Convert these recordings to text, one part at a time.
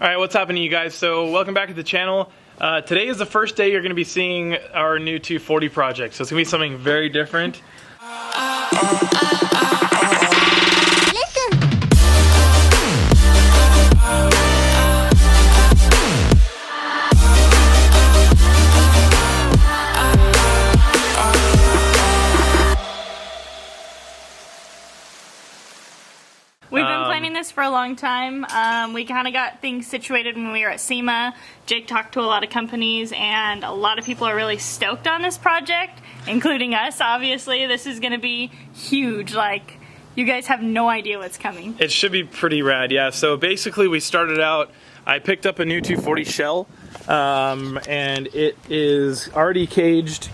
Alright, what's happening, you guys? So welcome back to the channel. Today is the first day you're going to be seeing our new 240 project, so it's going to be something very different. We've been planning this for a long time. We kind of got things situated when we were at SEMA. Jake talked to a lot of companies, and a lot of people are really stoked on this project, including us, obviously. This is going to be huge. Like, you guys have no idea what's coming. It should be pretty rad, yeah. So basically we started out, I picked up a new 240 shell, and it is already caged.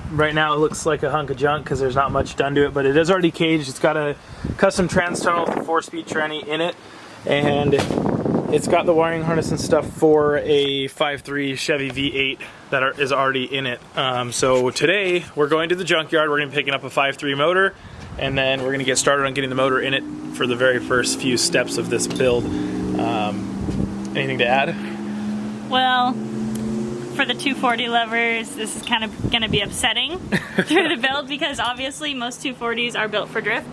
Right now it looks like a hunk of junk because there's not much done to it, but it is already caged. It's got a custom trans tunnel with a 4-speed tranny in it, and it's got the wiring harness and stuff for a 5.3 Chevy V8 that is already in it. So today we're going to the junkyard. We're going to be picking up a 5.3 motor, and then we're going to get started on getting the motor in it for the very first few steps of this build. Anything to add? Well, for the 240 lovers, this is kind of going to be upsetting through the build because obviously most 240s are built for drift,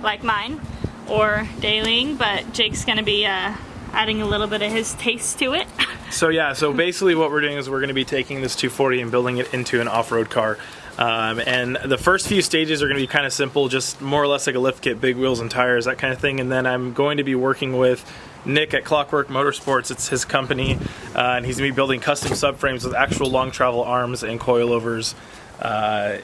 like mine, or dailying, but Jake's going to be adding a little bit of his taste to it. So yeah, so basically what we're doing is we're going to be taking this 240 and building it into an off-road car. And the first few stages are going to be kind of simple, just more or less like a lift kit, big wheels and tires, that kind of thing. And then I'm going to be working with Nick at Clockwork Motorsports. It's his company, and he's going to be building custom subframes with actual long travel arms and coilovers.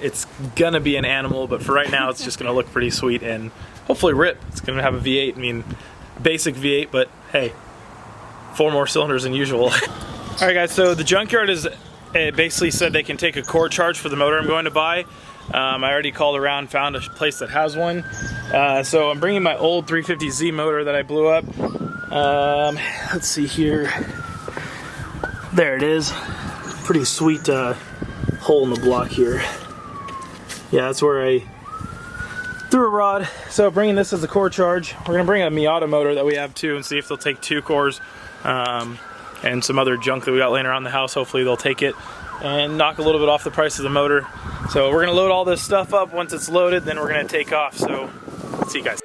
It's going to be an animal, but for right now it's just going to look pretty sweet and hopefully rip. It's going to have a V8, I mean, basic V8, but hey, 4 more cylinders than usual. Alright guys, so the junkyard is basically said they can take a core charge for the motor I'm going to buy. I already called around, found a place that has one. So I'm bringing my old 350Z motor that I blew up. Let's see here. There it is. Pretty sweet hole in the block here. Yeah, that's where I threw a rod. So bringing this as a core charge. We're gonna bring a Miata motor that we have too and see if they'll take 2 cores. And some other junk that we got laying around the house. Hopefully they'll take it and knock a little bit off the price of the motor. So we're gonna load all this stuff up. Once it's loaded, then we're gonna take off. So let's see you guys.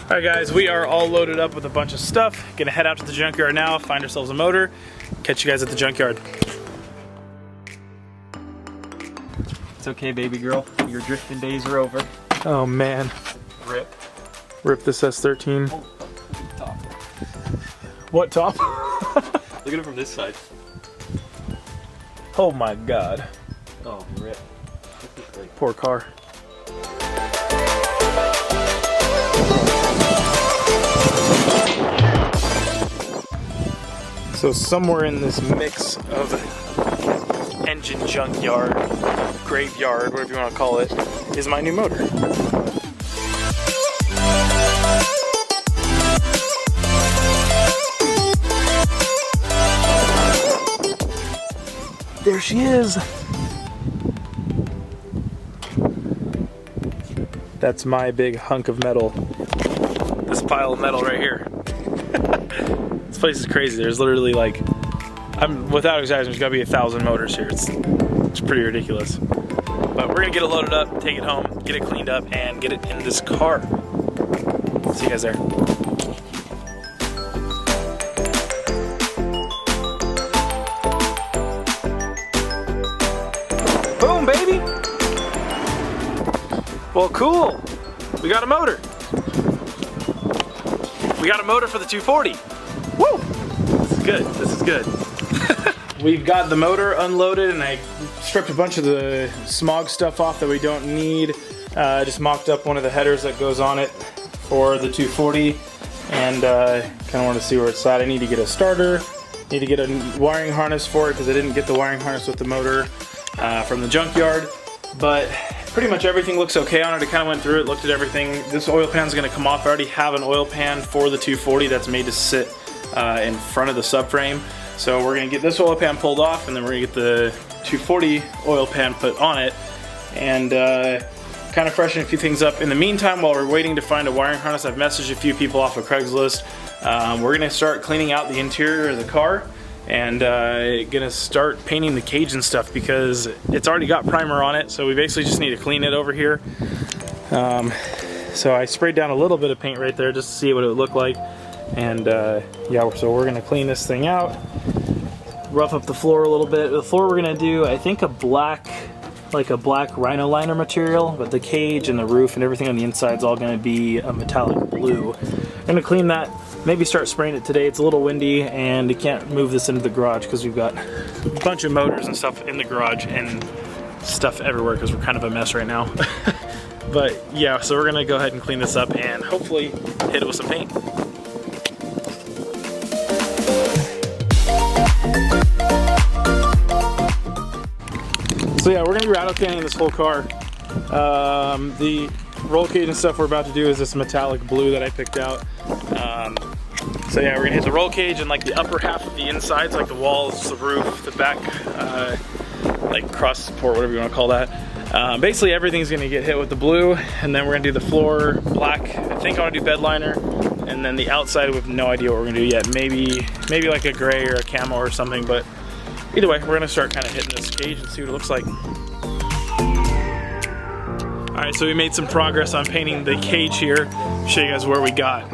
Alright guys, we are all loaded up with a bunch of stuff. Gonna head out to the junkyard now, find ourselves a motor. Catch you guys at the junkyard. It's okay, baby girl. Your drifting days are over. Oh man. Rip. Rip this S13. Oh, top. What top? Look at it from this side. Oh my god. Oh, rip. This is great. Poor car. So somewhere in this mix of engine junkyard, graveyard, whatever you want to call it, is my new motor. There she is. That's my big hunk of metal. This pile of metal right here. This place is crazy. There's literally like, I'm without exaggerating, there's gotta be 1,000 motors here. It's pretty ridiculous. But we're gonna get it loaded up, take it home, get it cleaned up, and get it in this car. See you guys there. Boom, baby! Well, cool. We got a motor. We got a motor for the 240. Woo! This is good. This is good. We've got the motor unloaded, and I stripped a bunch of the smog stuff off that we don't need. Just mocked up one of the headers that goes on it for the 240, and kind of want to see where it's at. I need to get a starter. Need to get a wiring harness for it because I didn't get the wiring harness with the motor from the junkyard. But pretty much everything looks okay on it. I kind of went through it, looked at everything. This oil pan is going to come off. I already have an oil pan for the 240 that's made to sit in front of the subframe. So we're gonna get this oil pan pulled off, and then we're gonna get the 240 oil pan put on it, and kind of freshen a few things up. In the meantime, while we're waiting to find a wiring harness, I've messaged a few people off of Craigslist. We're gonna start cleaning out the interior of the car, and gonna start painting the cage and stuff because it's already got primer on it, so we basically just need to clean it over here. So I sprayed down a little bit of paint right there just to see what it would look like, and yeah, so we're gonna clean this thing out, rough up the floor a little bit. The floor we're gonna do, I think, a black rhino liner material, but the cage and the roof and everything on the inside is all gonna be a metallic blue. I'm gonna clean that, maybe start spraying it today. It's a little windy and you can't move this into the garage because we've got a bunch of motors and stuff in the garage and stuff everywhere because we're kind of a mess right now. But yeah, so we're gonna go ahead and clean this up and hopefully hit it with some paint. So yeah, we're gonna be rattle canning this whole car. The roll cage and stuff we're about to do is this metallic blue that I picked out. So yeah, we're gonna hit the roll cage and like the upper half of the insides, like the walls, the roof, the back, like cross support, whatever you wanna call that. Basically everything's gonna get hit with the blue, and then we're gonna do the floor black. I think I wanna do bed liner, and then the outside we have no idea what we're gonna do yet. Maybe like a gray or a camo or something, but either way, we're gonna start kind of hitting this cage and see what it looks like. All right, so we made some progress on painting the cage here. I'll show you guys where we got.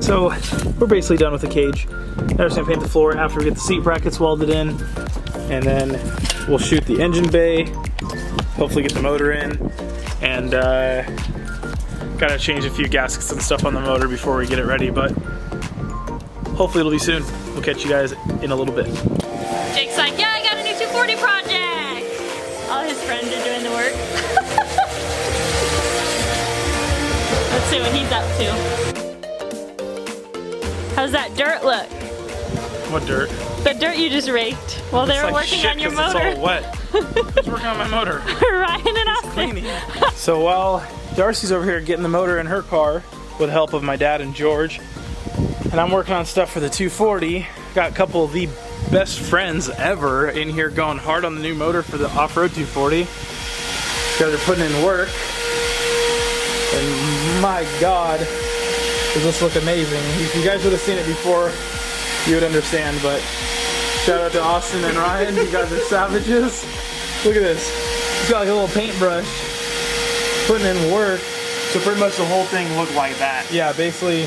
So we're basically done with the cage. Now we're just gonna paint the floor after we get the seat brackets welded in, and then we'll shoot the engine bay, hopefully get the motor in, and gotta change a few gaskets and stuff on the motor before we get it ready, but hopefully it'll be soon. We'll catch you guys in a little bit. Jake's like, yeah, I got a new 240 project! All his friends are doing the work. Let's see what he's up to. How's that dirt look? What dirt? The dirt you just raked while they were working on your motor. It's all wet. I was working on my motor. Ryan and Austin. So while Darcy's over here getting the motor in her car with the help of my dad and George, and I'm working on stuff for the 240, got a couple of the best friends ever in here going hard on the new motor for the Offroad 240. You guys are putting in work, and my God, does this look amazing. If you guys would have seen it before, you would understand, but shout out to Austin and Ryan, you guys are savages. Look at this. He's got like a little paintbrush, putting in work. So pretty much the whole thing looked like that. Yeah, basically,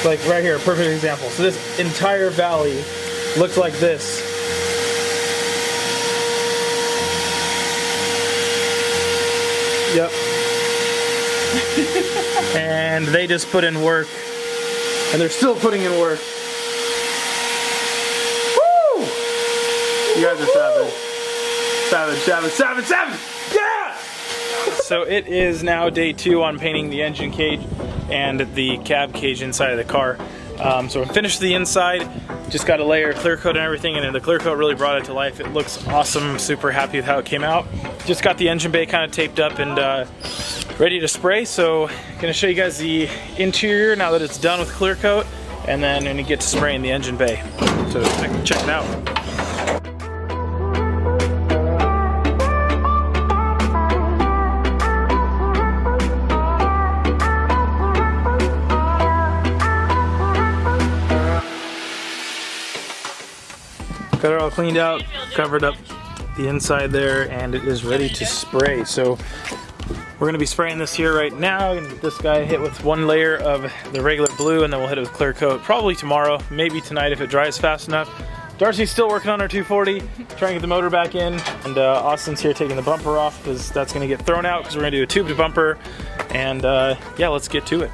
like right here, perfect example. So this entire valley looks like this. Yep. And they just put in work, and they're still putting in work. Woo! You guys are savage. Savage, savage, savage, savage! Yeah! So it is now day 2 on painting the engine cage and the cab cage inside of the car. So I'm finished the inside, just got a layer of clear coat and everything, and the clear coat really brought it to life. It looks awesome. I'm super happy with how it came out. Just got the engine bay kind of taped up and ready to spray. So gonna show you guys the interior now that it's done with clear coat, and then gonna get to spraying the engine bay. So check it out. Got it all cleaned out, covered up the inside there, and it is ready to spray. So we're gonna be spraying this here right now. Gonna get this guy hit with one layer of the regular blue, and then we'll hit it with clear coat probably tomorrow, maybe tonight if it dries fast enough. Darcy's still working on our 240, trying to get the motor back in, and Austin's here taking the bumper off because that's gonna get thrown out because we're gonna do a tubed bumper, and yeah, let's get to it.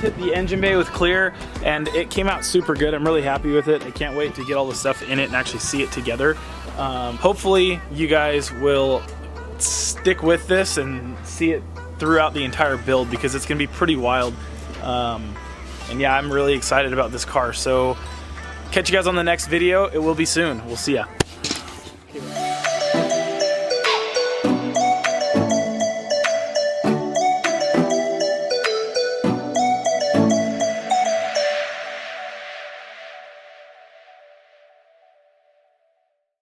Hit the engine bay with clear, and it came out super good. I'm really happy with it. I can't wait to get all the stuff in it and actually see it together. Hopefully you guys will stick with this and see it throughout the entire build because it's gonna be pretty wild. And yeah, I'm really excited about this car. So catch you guys on the next video. It will be soon. We'll see ya.